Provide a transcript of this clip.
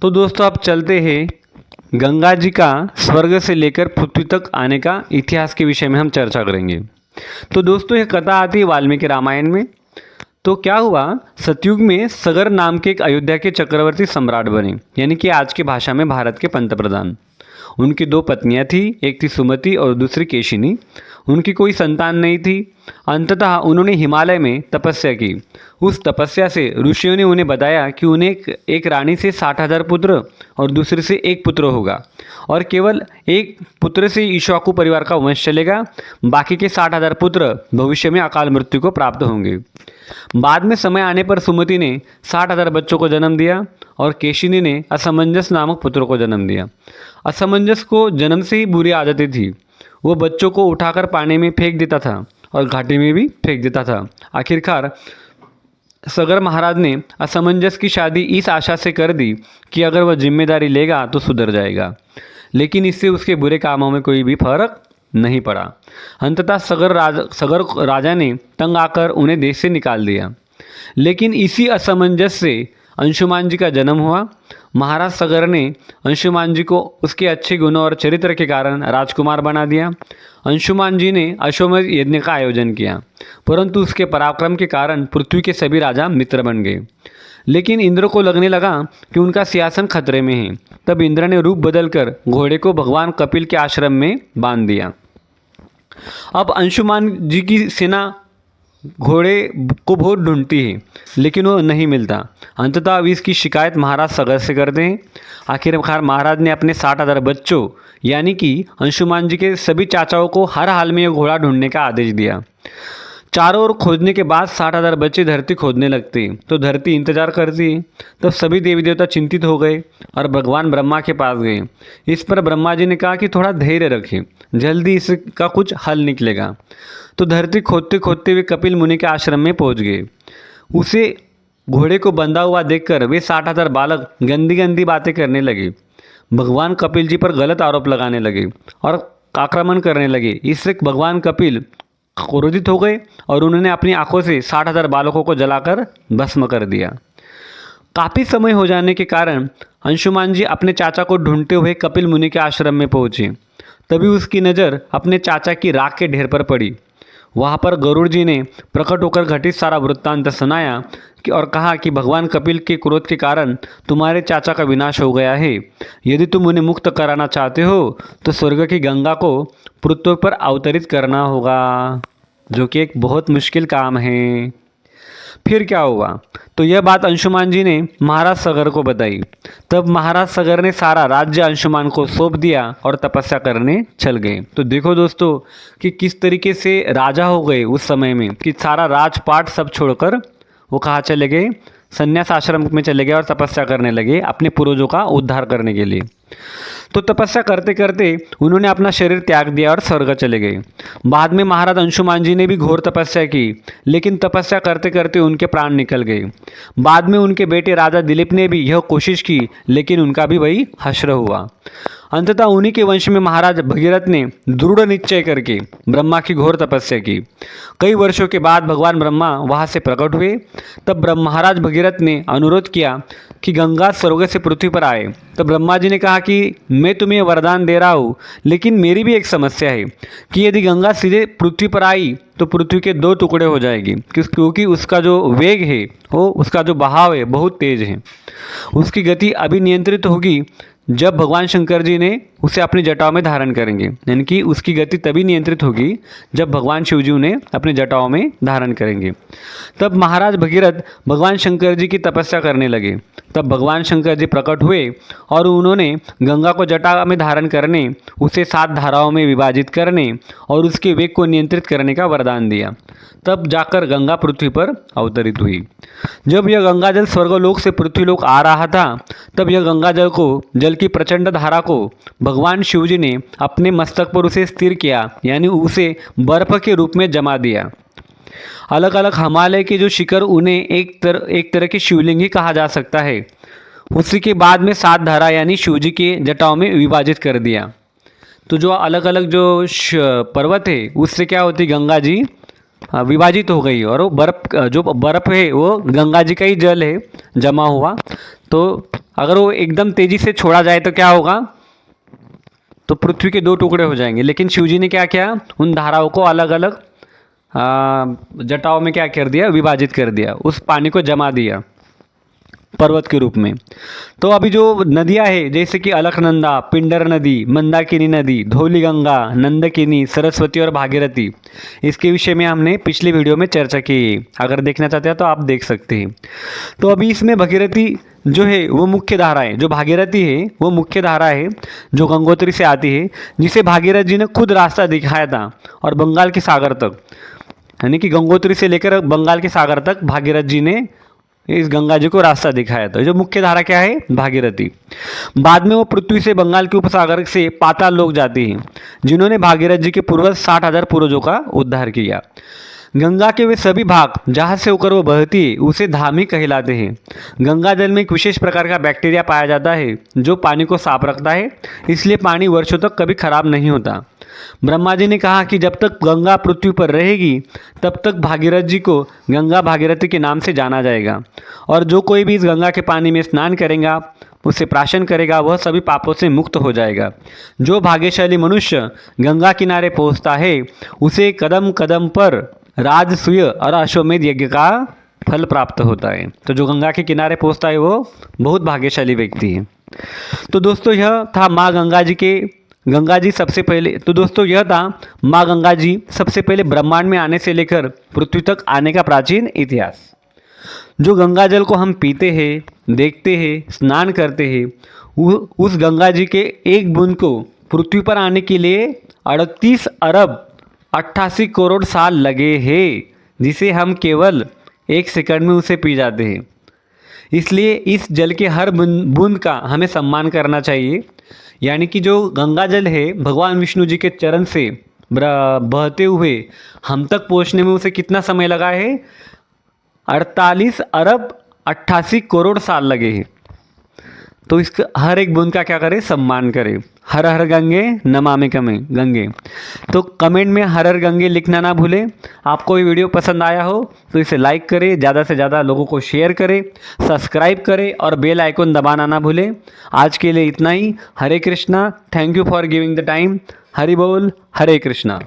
तो दोस्तों अब चलते हैं गंगा जी का स्वर्ग से लेकर पृथ्वी तक आने का इतिहास के विषय में हम चर्चा करेंगे। तो दोस्तों यह कथा आती है वाल्मीकि रामायण में। तो क्या हुआ, सतयुग में सगर नाम के एक अयोध्या के चक्रवर्ती सम्राट बने, यानी कि आज की भाषा में भारत के पंतप्रधान। उनकी दो पत्नियां थी, एक थी सुमति और दूसरी केशिनी। उनकी कोई संतान नहीं थी। अंततः उन्होंने हिमालय में तपस्या की। उस तपस्या से ऋषियों ने उन्हें बताया कि उन्हें एक रानी से 60,000 पुत्र और दूसरे से एक पुत्र होगा, और केवल एक पुत्र से इक्ष्वाकु परिवार का वंश चलेगा। बाकी के 60,000 पुत्र भविष्य में अकाल मृत्यु को प्राप्त होंगे। बाद में समय आने पर सुमति ने 60,000 बच्चों को जन्म दिया और केशिनी ने असमंजस नामक पुत्रों को जन्म दिया। असमंजस को जन्म से ही बुरी आदतें थी। वो बच्चों को उठाकर पानी में फेंक देता था और घाटी में भी फेंक देता था। आखिरकार सगर महाराज ने असमंजस की शादी इस आशा से कर दी कि अगर वह जिम्मेदारी लेगा तो सुधर जाएगा, लेकिन इससे उसके बुरे कामों में कोई भी फर्क नहीं पड़ा। अंततः सगर राजा ने तंग आकर उन्हें देश से निकाल दिया। लेकिन इसी असमंजस से अंशुमान जी का जन्म हुआ। महाराज सगर ने अंशुमान जी को उसके अच्छे गुणों और चरित्र के कारण राजकुमार बना दिया। अंशुमान जी ने अश्वमेध यज्ञ का आयोजन किया, परंतु उसके पराक्रम के कारण पृथ्वी के सभी राजा मित्र बन गए। लेकिन इंद्र को लगने लगा कि उनका सिंहासन खतरे में है। तब इंद्र ने रूप बदलकर घोड़े को भगवान कपिल के आश्रम में बांध दिया। अब अंशुमान जी की सेना घोड़े को बहुत ढूंढती है, लेकिन वो नहीं मिलता। अंततः अब इसकी शिकायत महाराज सगर से करते हैं। आखिरकार महाराज ने अपने 60,000 बच्चों यानी कि अंशुमान जी के सभी चाचाओं को हर हाल में यह घोड़ा ढूंढने का आदेश दिया। चारों ओर खोजने के बाद 60,000 बच्चे धरती खोदने लगते, तो धरती इंतजार करती। तब सभी देवी देवता चिंतित हो गए और भगवान ब्रह्मा के पास गए। इस पर ब्रह्मा जी ने कहा कि थोड़ा धैर्य रखें, जल्दी इसका कुछ हल निकलेगा। तो धरती खोदते खोदते वे कपिल मुनि के आश्रम में पहुंच गए। उसे घोड़े को बंधा हुआ देखकर वे 60,000 बालक गंदी गंदी बातें करने लगे। भगवान कपिल जी पर गलत आरोप लगाने लगे और आक्रमण करने लगे। इससे भगवान कपिल क्रोधित हो गए और उन्होंने अपनी आंखों से 60,000 बालकों को जलाकर भस्म कर दिया। काफ़ी समय हो जाने के कारण अंशुमान जी अपने चाचा को ढूंढते हुए कपिल मुनि के आश्रम में पहुंचे। तभी उसकी नज़र अपने चाचा की राख के ढेर पर पड़ी। वहाँ पर गरुड़ जी ने प्रकट होकर घटित सारा वृत्तांत सुनाया और कहा कि भगवान कपिल के क्रोध के कारण तुम्हारे चाचा का विनाश हो गया है। यदि तुम उन्हें मुक्त कराना चाहते हो तो स्वर्ग की गंगा को पृथ्वी पर अवतरित करना होगा, जो कि एक बहुत मुश्किल काम है। फिर क्या हुआ, तो यह बात अंशुमान जी ने महाराज सगर को बताई। तब महाराज सगर ने सारा राज्य अंशुमान को सौंप दिया और तपस्या करने चल गए। तो देखो दोस्तों कि किस तरीके से राजा हो गए उस समय में, कि सारा राजपाट सब छोड़कर वो कहाँ चले गए, संन्यास आश्रम में चले गए और तपस्या करने लगे अपने पूर्वजों का उद्धार करने के लिए। तो तपस्या करते करते उन्होंने अपना शरीर त्याग दिया और स्वर्ग चले गए। बाद में महाराज अंशुमान जी ने भी घोर तपस्या की, लेकिन तपस्या करते करते उनके प्राण निकल गए। बाद में उनके बेटे राजा दिलीप ने भी यह कोशिश की, लेकिन उनका भी वही हश्र हुआ। अंततः उन्हीं के वंश में महाराज भगीरथ ने दृढ़ निश्चय करके ब्रह्मा की घोर तपस्या की। कई वर्षों के बाद भगवान ब्रह्मा वहाँ से प्रकट हुए। तब महाराज भगीरथ ने अनुरोध किया कि गंगा स्वर्ग से पृथ्वी पर आए। तो ब्रह्मा जी ने कहा कि मैं तुम्हें वरदान दे रहा हूँ, लेकिन मेरी भी एक समस्या है कि यदि गंगा सीधे पृथ्वी पर आई तो पृथ्वी के 2 टुकड़े हो जाएगी, क्योंकि उसका जो वेग है, वो उसका जो बहाव है बहुत तेज है। उसकी गति अभी नियंत्रित होगी जब भगवान शंकर जी ने उसे अपनी जटाओं में धारण करेंगे, यानी कि उसकी गति तभी नियंत्रित होगी जब भगवान शिव जी उन्हें अपनी जटाओं में धारण करेंगे। तब महाराज भगीरथ भगवान शंकर जी की तपस्या करने लगे। तब भगवान शंकर जी प्रकट हुए और उन्होंने गंगा को जटा में धारण करने, उसे 7 धाराओं में विभाजित करने और उसके वेग को नियंत्रित करने का वरदान दिया। तब जाकर गंगा पृथ्वी पर अवतरित हुई। जब यह गंगा जल स्वर्गलोक से पृथ्वीलोक आ रहा था, तब यह गंगा जल की प्रचंड धारा को भगवान शिवजी ने अपने मस्तक पर उसे स्थिर किया, यानी उसे बर्फ के रूप में जमा दिया। अलग अलग हिमालय के जो शिखर, उन्हें एक तरह के शिवलिंग ही कहा जा सकता है। उसी के बाद में 7 धारा यानी शिवजी के जटाओं में विभाजित कर दिया। तो जो अलग अलग जो पर्वत है, उससे क्या होती, गंगा जी विभाजित हो गई और वो बर्फ़ जो बर्फ़ है वो गंगा जी का ही जल है जमा हुआ। तो अगर वो एकदम तेज़ी से छोड़ा जाए तो क्या होगा, तो पृथ्वी के दो टुकड़े हो जाएंगे। लेकिन शिव जी ने क्या किया, उन धाराओं को अलग अलग जटाओं में क्या कर दिया, विभाजित कर दिया, उस पानी को जमा दिया पर्वत के रूप में। तो अभी जो नदियाँ है जैसे कि अलकनंदा, पिंडर नदी, मंदाकिनी नदी, धौली गंगा, नंदकिनी, सरस्वती और भागीरथी, इसके विषय में हमने पिछली वीडियो में चर्चा की है। अगर देखना चाहते हैं तो आप देख सकते हैं। तो अभी इसमें भगीरथी जो है वो मुख्य धारा है, जो भागीरथी है वो मुख्य धारा है जो गंगोत्री से आती है, जिसे भागीरथ जी ने खुद रास्ता दिखाया था और बंगाल के सागर तक, यानी कि गंगोत्री से लेकर बंगाल के सागर तक भागीरथ जी ने इस गंगा जी को रास्ता दिखाया था। जो मुख्य धारा क्या है, भागीरथी। बाद में वो पृथ्वी से बंगाल के उपसागर से पाताल लोक जाती हैं, जिन्होंने भागीरथ जी के पूर्वज 60,000 पूर्वजों का उद्धार किया। गंगा के वे सभी भाग जहाँ से होकर वो बहती है उसे धामी कहलाते हैं। गंगा जल में एक विशेष प्रकार का बैक्टीरिया पाया जाता है जो पानी को साफ रखता है, इसलिए पानी वर्षों तक कभी खराब नहीं होता। ब्रह्मा जी ने कहा कि जब तक गंगा पृथ्वी पर रहेगी तब तक भागीरथ जी को गंगा भागीरथी के नाम से जाना जाएगा, और जो कोई भी इस गंगा के पानी में स्नान करेगा, उसे प्राशन करेगा, वह सभी पापों से मुक्त हो जाएगा। जो भाग्यशाली मनुष्य गंगा किनारे पहुंचता है उसे कदम कदम पर राजसूय और अश्वमेध यज्ञ का फल प्राप्त होता है। तो जो गंगा के किनारे पहुंचता है वो बहुत भाग्यशाली व्यक्ति है। तो दोस्तों यह था माँ गंगा जी के गंगा जी सबसे पहले तो दोस्तों यह था माँ गंगा जी सबसे पहले ब्रह्मांड में आने से लेकर पृथ्वी तक आने का प्राचीन इतिहास। जो गंगा जल को हम पीते हैं, देखते हैं, स्नान करते हैं, उस गंगा जी के एक बूंद को पृथ्वी पर आने के लिए 38 अरब 88 करोड़ साल लगे हैं, जिसे हम केवल एक सेकंड में उसे पी जाते हैं। इसलिए इस जल के हर बूंद का हमें सम्मान करना चाहिए। यानी कि जो गंगा जल है भगवान विष्णु जी के चरण से बहते हुए हम तक पहुंचने में उसे कितना समय लगा है, 48 अरब 88 करोड़ साल लगे हैं। तो इसका हर एक बूंद का क्या करें, सम्मान करें। हर हर गंगे नमामि गंगे। तो कमेंट में हर हर गंगे लिखना ना भूलें। आपको ये वीडियो पसंद आया हो तो इसे लाइक करें, ज़्यादा से ज़्यादा लोगों को शेयर करें, सब्सक्राइब करें और बेल आइकन दबाना ना भूलें। आज के लिए इतना ही। Hare Krishna. Thank you for giving the time. Hari बोल। हरे कृष्णा।